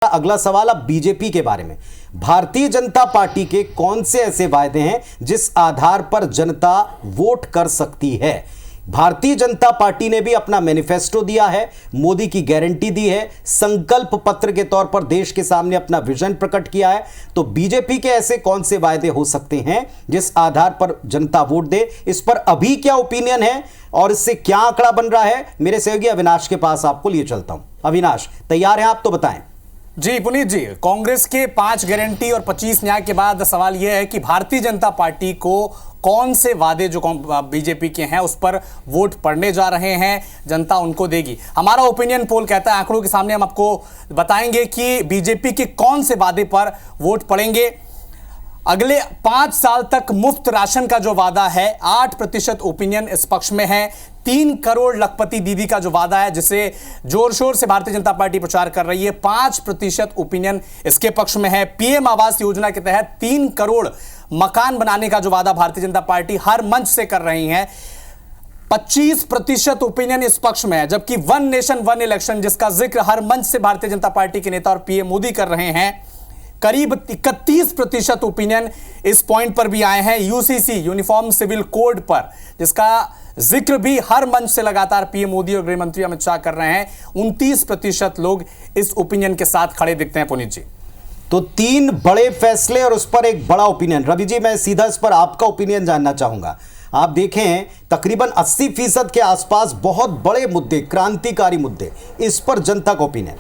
अगला सवाल अब बीजेपी के बारे में। भारतीय जनता पार्टी के कौन से ऐसे वायदे हैं जिस आधार पर जनता वोट कर सकती है? भारतीय जनता पार्टी ने भी अपना मैनिफेस्टो दिया है, मोदी की गारंटी दी है, संकल्प पत्र के तौर पर देश के सामने अपना विजन प्रकट किया है। तो बीजेपी के ऐसे कौन से वायदे हो सकते हैं जिस आधार पर जनता वोट दे? इस पर अभी क्या ओपिनियन है और इससे क्या आंकड़ा बन रहा है? मेरे सहयोगी अविनाश के पास आपको लिए चलता हूं। अविनाश, तैयार हैं आप? तो बताएं। जी पुनीत जी, कांग्रेस के 5 गारंटी और 25 न्याय के बाद सवाल यह है कि भारतीय जनता पार्टी को कौन से वादे जो बीजेपी के हैं उस पर वोट पड़ने जा रहे हैं, जनता उनको देगी। हमारा ओपिनियन पोल कहता है, आंकड़ों के सामने हम आपको बताएंगे कि बीजेपी के कौन से वादे पर वोट पड़ेंगे। अगले 5 साल तक मुफ्त राशन का जो वादा है, 8% ओपिनियन इस पक्ष में है। 3 करोड़ लखपति दीदी का जो वादा है, जिसे जोर शोर से भारतीय जनता पार्टी प्रचार कर रही है, 5% ओपिनियन इसके पक्ष में है। पीएम आवास योजना के तहत 3 करोड़ मकान बनाने का जो वादा भारतीय जनता पार्टी हर मंच से कर रही है, 25% ओपिनियन इस पक्ष में है। जबकि वन नेशन वन इलेक्शन, जिसका जिक्र हर मंच से भारतीय जनता पार्टी के नेता और पीएम मोदी कर रहे हैं, करीब 31% ओपिनियन इस पॉइंट पर भी आए हैं। यूसीसी यूनिफॉर्म सिविल कोड पर, जिसका जिक्र भी हर मंच से लगातार पीएम मोदी और गृह मंत्री अमित शाह कर रहे हैं, 29% लोग इस ओपिनियन के साथ खड़े दिखते हैं। पुनीत जी, तो 3 बड़े फैसले और उस पर एक बड़ा ओपिनियन। रवि जी, मैं सीधा इस पर आपका ओपिनियन जानना चाहूंगा। आप देखें, तकरीबन 80% के आसपास बहुत बड़े मुद्दे, क्रांतिकारी मुद्दे, इस पर जनता का ओपिनियन।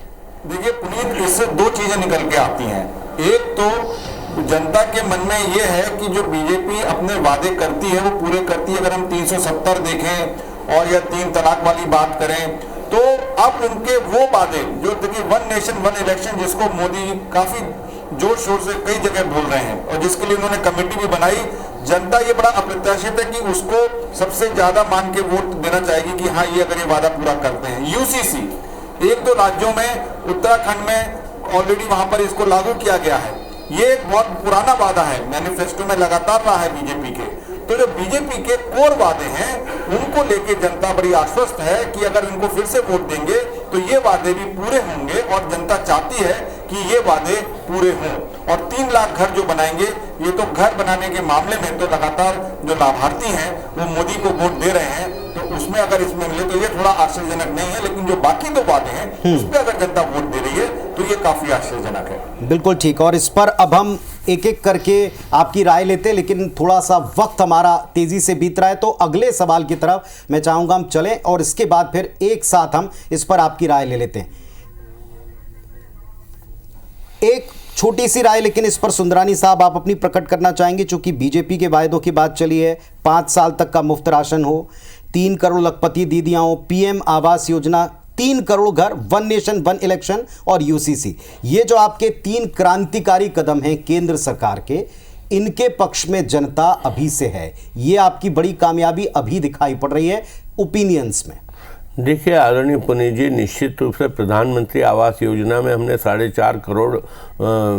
देखिए पुनीत, इससे 2 चीजें निकल के आती हैं। एक तो जनता के मन में यह है कि जो बीजेपी अपने वादे करती है वो पूरे करती है। अगर हम 370 देखें और या 3 तलाक वाली बात करें, तो अब उनके वो वादे जो देखिए वन नेशन वन इलेक्शन, जिसको मोदी काफी जोर शोर से कई जगह बोल रहे हैं और जिसके लिए उन्होंने कमेटी भी बनाई, जनता ये बड़ा अप्रत्याशित है कि उसको सबसे ज्यादा मान के वोट देना चाहेगी कि हाँ, ये अगर ये वादा पूरा करते हैं। यूसीसी 1-2 राज्यों में, उत्तराखंड में ऑलरेडी वहां पर इसको लागू किया गया है। ये एक बहुत पुराना वादा है, मैनिफेस्टो में लगातार रहा है बीजेपी के। तो जो बीजेपी के कोर वादे हैं, उनको लेके जनता बड़ी आश्वस्त है कि अगर इनको फिर से वोट देंगे तो ये वादे भी पूरे होंगे और जनता चाहती है कि ये वादे पूरे हों। और 3 लाख घर जो बनाएंगे, ये तो घर बनाने के मामले में तो लगातार जो लाभार्थी हैं वो मोदी को वोट दे रहे हैं, तो उसमें अगर इसमें मिले तो ये थोड़ा आश्चर्यजनक नहीं है। लेकिन जो बाकी 2 वादे हैं उस पर अगर जनता वोट दे रही है तो ये काफी आश्चर्यजनक है। बिल्कुल ठीक। और इस पर अब हम एक एक करके आपकी राय लेते हैं, लेकिन थोड़ा सा वक्त हमारा तेजी से बीत रहा है, तो अगले सवाल की तरफ मैं चाहूंगा हम चलें और इसके बाद फिर एक साथ हम इस पर आपकी राय ले लेते हैं। एक छोटी सी राय, लेकिन इस पर सुंदरानी साहब आप अपनी प्रकट करना चाहेंगे, चूंकि बीजेपी के वायदों की बात चली है। 5 साल तक का मुफ्त राशन हो, 3 करोड़ लखपति दीदियां हो, पीएम आवास योजना, 3 करोड़ घर, वन नेशन वन इलेक्शन और यूसीसी, ये जो आपके 3 क्रांतिकारी कदम हैं केंद्र सरकार के, इनके पक्ष में जनता अभी से है। ये आपकी बड़ी कामयाबी अभी दिखाई पड़ रही है ओपिनियंस में। देखिए आदरणीय पुनीत जी, निश्चित रूप से प्रधानमंत्री आवास योजना में हमने 4.5 करोड़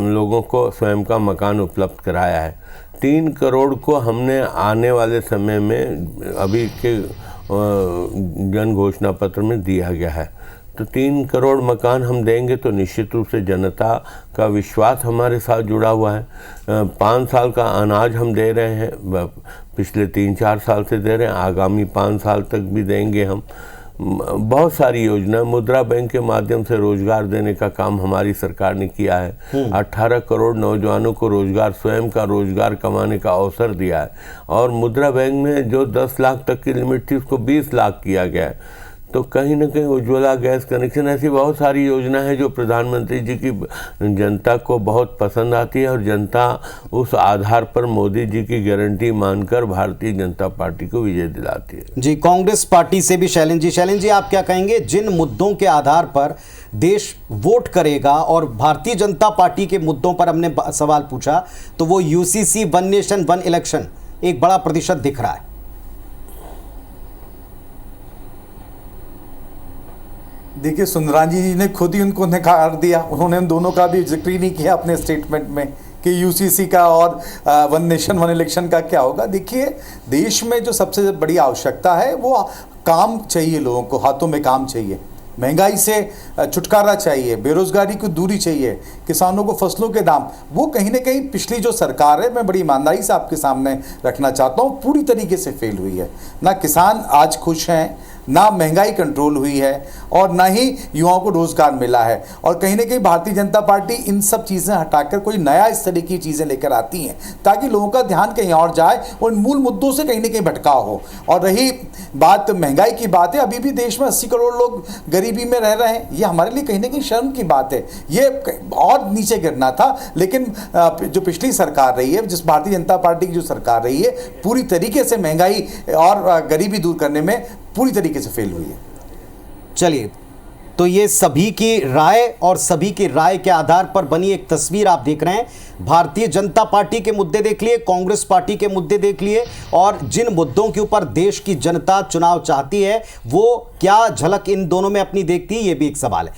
लोगों को स्वयं का मकान उपलब्ध कराया है। 3 करोड़ को हमने आने वाले समय में अभी के जन घोषणा पत्र में दिया गया है। तो 3 करोड़ मकान हम देंगे तो निश्चित रूप से जनता का विश्वास हमारे साथ जुड़ा हुआ है। 5 साल का अनाज हम दे रहे हैं, पिछले 3-4 साल से दे रहे हैं, आगामी 5 साल तक भी देंगे हम। बहुत सारी योजना, मुद्रा बैंक के माध्यम से रोजगार देने का काम हमारी सरकार ने किया है। 18 करोड़ नौजवानों को रोजगार, स्वयं का रोजगार कमाने का अवसर दिया है। और मुद्रा बैंक में जो 10 लाख तक की लिमिट थी उसको 20 लाख किया गया है। तो कहीं ना कहीं उज्ज्वला गैस कनेक्शन, ऐसी बहुत सारी योजना है जो प्रधानमंत्री जी की जनता को बहुत पसंद आती है और जनता उस आधार पर मोदी जी की गारंटी मानकर भारतीय जनता पार्टी को विजय दिलाती है। जी, कांग्रेस पार्टी से भी शैलेंद्र जी। शैलेंद्र जी, आप क्या कहेंगे? जिन मुद्दों के आधार पर देश वोट करेगा, और भारतीय जनता पार्टी के मुद्दों पर हमने सवाल पूछा, तो वो UCC, one nation one election एक बड़ा प्रतिशत दिख रहा है। देखिए, सुंदरानी जी ने खुद ही उनको नकार दिया। उन्होंने उन दोनों का भी जिक्र ही नहीं किया अपने स्टेटमेंट में कि यूसीसी का और वन नेशन वन इलेक्शन का क्या होगा। देखिए, देश में जो सबसे बड़ी आवश्यकता है वो काम चाहिए, लोगों को हाथों में काम चाहिए। महंगाई से छुटकारा चाहिए, बेरोजगारी को दूरी चाहिए, किसानों को फसलों के दाम, वो कहीं ना कहीं पिछली जो सरकार है, मैं बड़ी ईमानदारी से आपके सामने रखना चाहता हूँ, पूरी तरीके से फेल हुई है। ना किसान आज खुश हैं, ना महंगाई कंट्रोल हुई है, और ना ही युवाओं को रोजगार मिला है। और कहीं ना कहीं भारतीय जनता पार्टी इन सब चीज़ें हटाकर कोई नया इस तरह की चीज़ें लेकर आती हैं ताकि लोगों का ध्यान कहीं और जाए और मूल मुद्दों से कहीं ना कहीं भटकाव हो। और रही बात महंगाई की बात है, अभी भी देश में 80 करोड़ लोग गरीबी में रह रहे हैं। ये हमारे लिए कहीं ना कहीं शर्म की बात है। ये और नीचे गिरना था, लेकिन जो पिछली सरकार रही है, जिस भारतीय जनता पार्टी की जो सरकार रही है, पूरी तरीके से महंगाई और गरीबी दूर करने में पूरी तरीके से फेल हुई है। चलिए, तो ये सभी की राय और सभी की राय के आधार पर बनी एक तस्वीर आप देख रहे हैं। भारतीय जनता पार्टी के मुद्दे देख लिए, कांग्रेस पार्टी के मुद्दे देख लिए, और जिन मुद्दों के ऊपर देश की जनता चुनाव चाहती है वो क्या झलक इन दोनों में अपनी देखती है, ये भी एक सवाल है।